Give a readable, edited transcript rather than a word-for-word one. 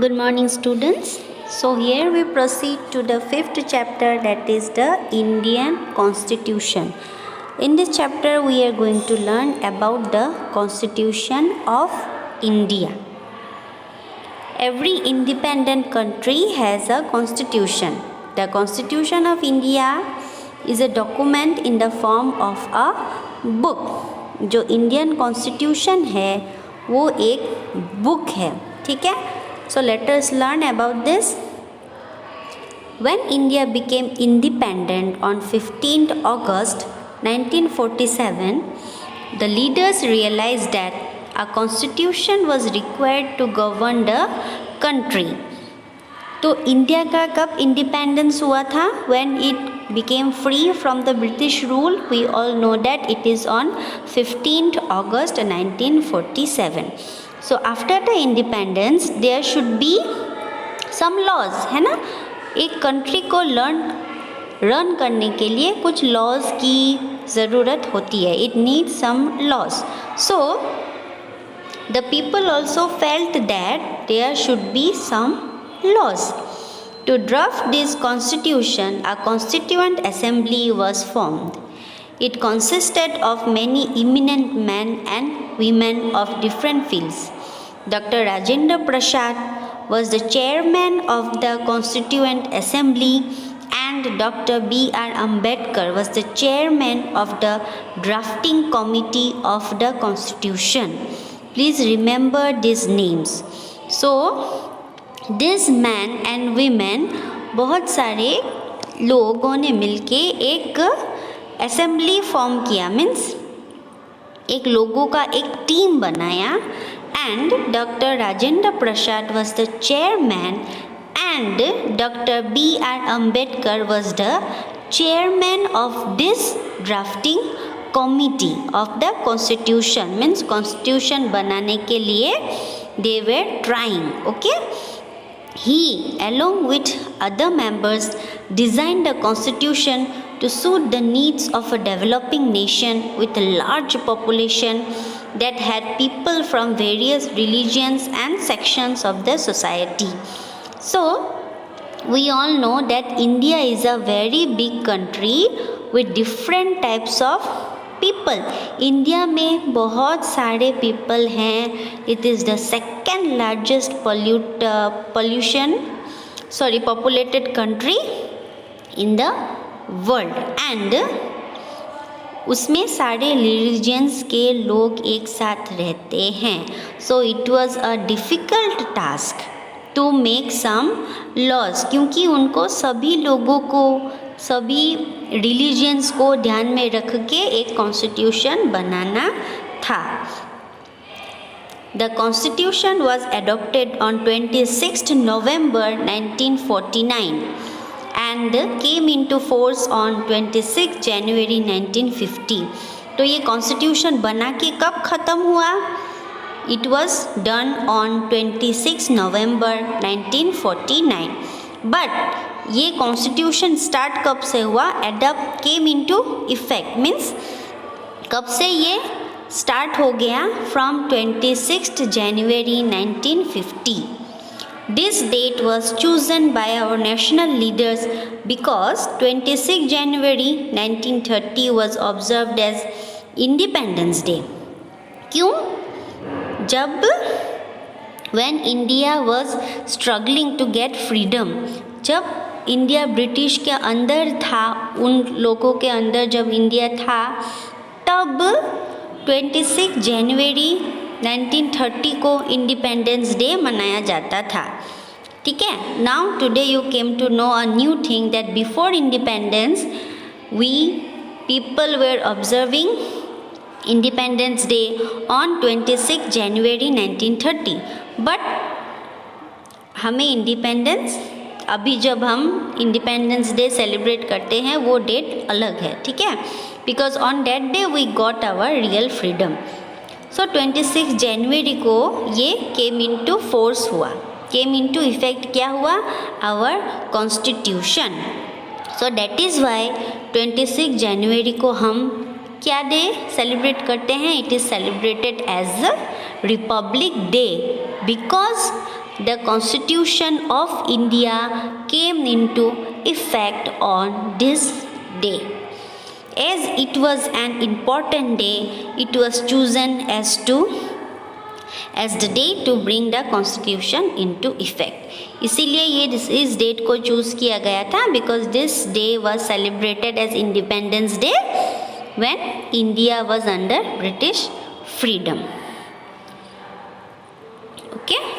Good morning, students. So here we proceed to the fifth chapter, that is the Indian Constitution. In this chapter we are going to learn about the Constitution of India. Every independent country has a constitution. The Constitution of India is a document in the form of a book. जो Indian constitution है वो एक book है, ठीक है. So let us learn about this. When India became independent on 15th August 1947, the leaders realized that a constitution was required to govern the country. तो India का कब इंडिपेंडेंस हुआ था? When it became free from the British rule. We all know that it is on 15th August 1947. So after the independence there should be some laws, है ना. एक country को run करने के लिए कुछ लॉज की ज़रूरत होती है. It needs some laws. So the people also felt that there should be some laws. To draft this constitution, a constituent assembly was formed. It consisted of many eminent men and women of different fields. Dr. Rajendra Prasad was the chairman of the Constituent Assembly and Dr. B.R. Ambedkar was the chairman of the drafting committee of the Constitution. Please remember these names. So, this man and women बहुत सारे लोगों ने मिलके एक assembly form किया, means एक लोगों का एक टीम बनाया. And doctor Rajendra Prasad was the chairman and doctor B R Ambedkar was the chairman of this drafting committee of the constitution. Means constitution बनाने के लिए they were trying. Okay. He, along with other members, designed the constitution to suit the needs of a developing nation with a large population that had people from various religions and sections of the society. So, we all know that India is a very big country with different types of people. India में बहुत सारे people हैं. It is the second largest populated country in the world. And उसमें सारे religions के लोग एक साथ रहते हैं. So it was a difficult task to make some laws, क्योंकि उनको सभी लोगों को, सभी रिलीजियंस को ध्यान में रख के एक कॉन्स्टिट्यूशन बनाना था. The constitution was adopted on 26 November 1949 and came into force on 26 January 1950. तो ये कॉन्स्टिट्यूशन बना के कब ख़त्म हुआ? It was done on 26 November 1949. But ये कॉन्स्टिट्यूशन स्टार्ट कब से हुआ? Adopt came into effect means कब से ये स्टार्ट हो गया? From 26 January 1950. This date was chosen by our national leaders because 26 January 1930 was observed as independence day. क्यों? जब when India was struggling to get freedom, जब इंडिया ब्रिटिश के अंदर था, उन लोगों के अंदर जब इंडिया था, तब 26 जनवरी 1930 को इंडिपेंडेंस डे मनाया जाता था. ठीक है. Now today you came to know a new thing that before independence we people were observing independence day on 26 January 1930. But हमें इंडिपेंडेंस, अभी जब हम इंडिपेंडेंस डे सेलिब्रेट करते हैं वो डेट अलग है. ठीक है. Because on that day we got our real freedom. So 26 जनवरी को ये केम इनटू फोर्स हुआ, केम इनटू इफेक्ट. क्या हुआ? Our constitution. So that is why 26 जनवरी को हम क्या डे सेलिब्रेट करते हैं? It is celebrated as republic day because the Constitution of India came into effect on this day. As it was an important day, it was chosen as the day to bring the Constitution into effect. इसीलिए ये इस date को choose किया गया था because this day was celebrated as Independence Day when India was under British freedom. Okay.